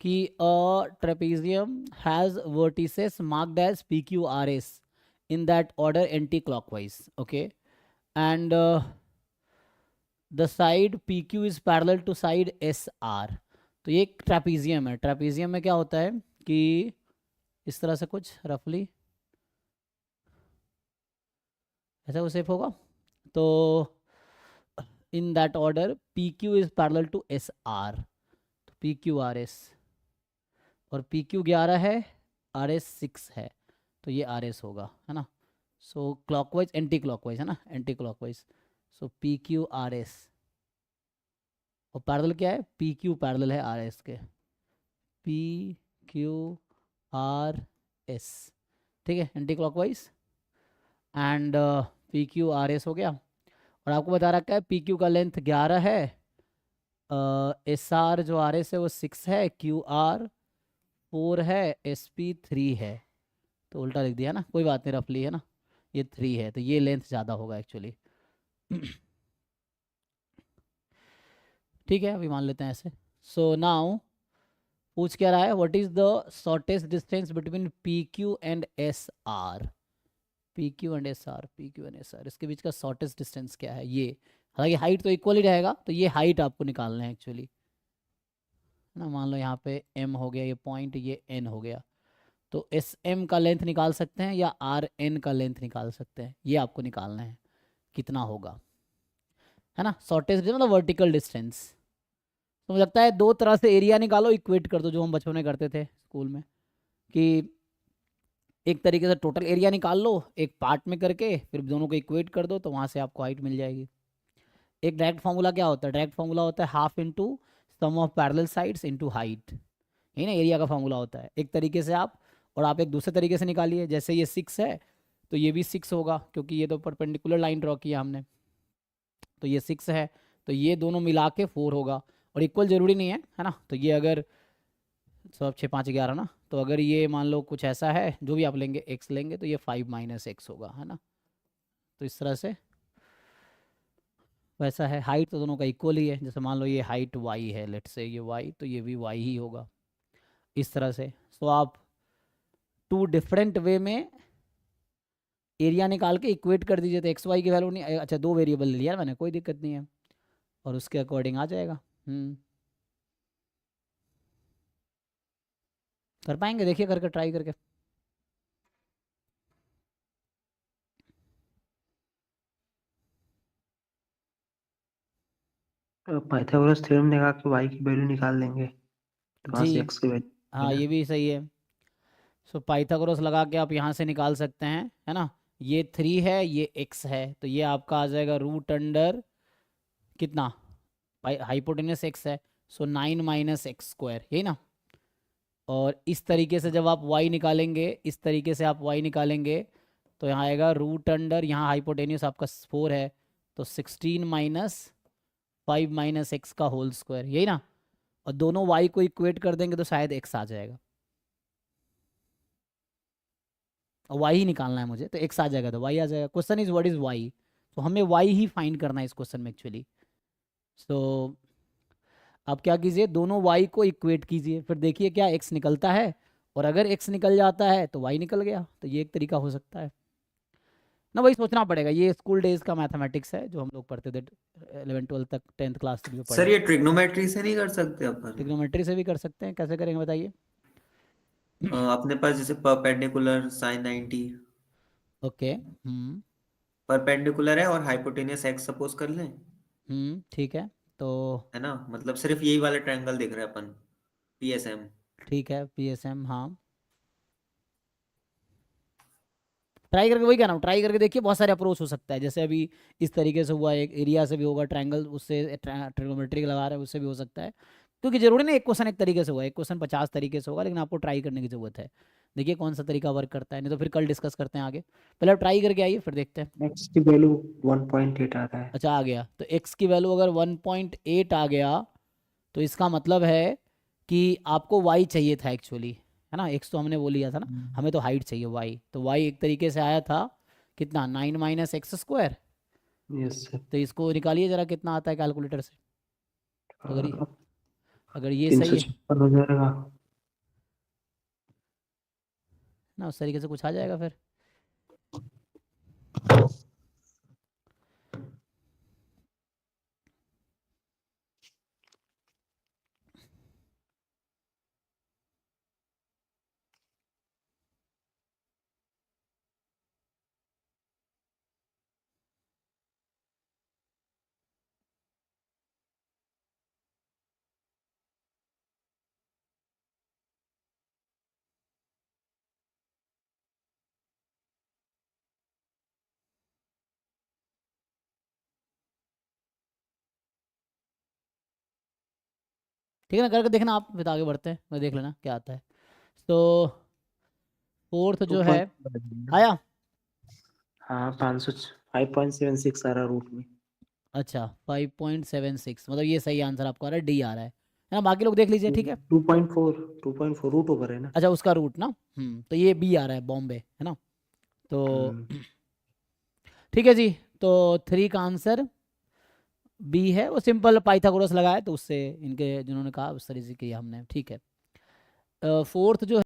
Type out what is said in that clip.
कि trapezium has vertices marked as PQRS in that order anti-clockwise. Okay, and the side PQ is parallel to side SR. तो ये एक trapezium है. Trapezium में क्या होता है कि इस तरह से कुछ रफली ऐसा कुछ शेप होगा. तो in that order PQ is parallel to SR. तो PQRS और PQ 11 है, RS 6 है, तो ये RS होगा, है ना. सो क्लॉकवाइज एंटी क्लॉकवाइज है ना, एंटी क्लॉकवाइज. सो PQRS और पैरेलल क्या है, PQ पैरेलल है RS के. PQRS ठीक है, एंटी क्लॉकवाइज. एंड PQRS हो गया. और आपको बता रखा है PQ का लेंथ 11 है, SR जो RS है वो 6 है, QR 4 है, SP 3 है. तो उल्टा लिख दिया ना, कोई बात नहीं, रफली है ना, ये 3 है, तो ये लेंथ ज़्यादा होगा एक्चुअली. ठीक है, अभी मान लेते हैं ऐसे. सो नाउ पूछ क्या रहा है, what is the shortest distance between PQ and SR. PQ and SR, PQ and SR, इसके बीच का शॉर्टेस्ट डिस्टेंस क्या है. ये हालांकि हाइट तो इक्वल ही रहेगा, तो ये हाइट आपको निकालना है एक्चुअली, ना. मान लो यहाँ पे M हो गया, ये पॉइंट, ये N हो गया. तो SM का लेंथ निकाल सकते हैं या RN का लेंथ निकाल सकते हैं, ये आपको निकालना है कितना होगा, है ना. शॉर्टेस्ट मतलब वर्टिकल डिस्टेंस. तो मुझे लगता है दो तरह से एरिया निकालो, इक्वेट कर दो, जो हम बचपन में करते थे स्कूल में, कि एक तरीके से टोटल एरिया निकाल लो एक पार्ट में करके, फिर दोनों को इक्वेट कर दो, तो वहाँ से आपको हाइट मिल जाएगी. एक डायरेक्ट फार्मूला क्या होता है, डायरेक्ट फार्मूला होता है half into sum of parallel sides into height. यही ना एरिया का फार्मूला होता है एक तरीके से आप. और आप एक दूसरे तरीके से निकालिए, जैसे ये 6 है तो ये भी 6 होगा, क्योंकि ये तो परपेंडिकुलर लाइन ड्रॉ किया हमने, तो ये 6 है, तो ये दोनों मिला के 4 होगा. और इक्वल ज़रूरी नहीं है ना. तो ये अगर 6 5 11 ना, तो अगर ये मान लो कुछ ऐसा है, जो भी आप लेंगे x लेंगे, तो ये 5 - x होगा, है ना. तो इस तरह से वैसा है. हाइट तो दोनों का इक्वल ही है, जैसे मान लो ये हाइट y है, लेट से ये y, तो ये भी y ही होगा, इस तरह से. तो आप टू डिफरेंट वे में एरिया निकाल के इक्वेट कर दीजिए, तो एक्स वाई की वैल्यू नहीं, अच्छा 2 वेरिएबल ले लिया मैंने, कोई दिक्कत नहीं है, और उसके अकॉर्डिंग आ जाएगा. कर पाएंगे, देखिए करके, ट्राई करके. पाइथागोरस थ्योरम लगा के y की वैल्यू निकाल देंगे, तो वहाँ जी से x की वैल्यू हाँ, ना. ये भी सही है. सो पाइथागोरस लगा के आप यहाँ से निकाल सकते हैं, है ना. ये 3 है, ये x है, तो ये आपका आ जाएगा रूट अंडर कितना, हाइपोटेनस x है, सो 9 - x स्क्वायर, यही ना. और इस तरीके से जब आप y निकालेंगे, इस तरीके से आप y निकालेंगे, तो यहाँ आएगा रूट अंडर, यहाँ हाइपोटेन्यूस आपका 4 है, तो 16 - 5 - x का होल स्क्वायर, यही ना. और दोनों y को इक्वेट कर देंगे तो शायद x आ जाएगा, और y ही निकालना है मुझे, तो x आ जाएगा, तो y आ जाएगा. Question is what is y, तो हमें y ही फाइंड करना है इस क्वेश्चन में एक्चुअली. सो आप क्या कीजिए, दोनों y को इक्वेट कीजिए, फिर देखिए क्या x निकलता है, और अगर x निकल जाता है तो y निकल गया. तो ये एक तरीका हो सकता है ना, वही सोचना पड़ेगा. ये स्कूल डेज का मैथमेटिक्स है जो हम लोग पढ़ते थे 11 12 तक, 10th क्लास तक जो पढ़े सर हैं. ये ट्रिग्नोमेट्री से नहीं कर सकते अपन? ट्रिग्नोमेट्री से भी कर सकते हैं, कैसे करेंगे बताइए. अपने पास जैसे परपेंडिकुलर साइन 90 ओके. परपेंडिकुलर है और हाइपोटेनियस एक्स सपोज कर लें, ठीक है. तो है ना. मतलब सिर्फ यही वाले ट्रायंगल देख रहे हैं अपन, PSM. ठीक है, PSM, हाँ. ट्राई करके, वही कह रहा हूँ, ट्राई करके देखिए, बहुत सारे अप्रोच हो सकता है. जैसे अभी इस तरीके से हुआ, एक एरिया से भी होगा, ट्रायंगल उससे ट्रिग्नोमेट्री लगा रहे हैं उससे भी हो सकता है. क्योंकि जरूरी नहीं एक क्वेश्चन एक तरीके से होगा, एक क्वेश्चन 50 तरीके से होगा, लेकिन आपको ट्राई करने की जरूरत है. देखिए कौन सा तरीका वर्क करता है, नहीं तो फिर कल डिस्कस करते हैं आगे. पहले आप ट्राई करके आइए, फिर देखते हैं. x की वैल्यू 1.8 आ रहा है. अच्छा आ गया, तो x की वैल्यू अगर 1.8 आ गया, तो इसका मतलब है कि आपको y चाहिए था एक्चुअली, है ना. x तो हमने वो लिया था ना, हमें तो हाइट चाहिए y, तो y एक तरीके से आया था कितना, 9 - x स्क्वायर. Yes sir. तो इसको निकालिए जरा, कितना आता है कैलकुलेटर से. अगर ये अगर ये तीन सही सौ है छप्पन हो जाएगा। ना, उस तरीके से कुछ आ जाएगा फिर। ठीक है ना, करके देखना आप, फिर आगे बढ़ते हैं, मैं देख लेना क्या आता है। तो फोर्थ टू जो है पॉइंट आया। हाँ 5.76 आ रहा रूट में। अच्छा 5.76, मतलब ये सही आंसर आपको आ रहा है, डी आ रहा है ना, बाकी लोग देख लीजिए, ठीक है। 2.4 रूट ओवर है ना। अच्छा उसका रूट ना, तो ये बी आ रहा है, बॉम्बे है ना। तो हम्म, ठीक है जी, तो 3 का आंसर बी है, वो सिंपल पाइथागोरस लगाया तो उससे इनके जिन्होंने कहा उस तरीके से किया हमने, ठीक है। फोर्थ जो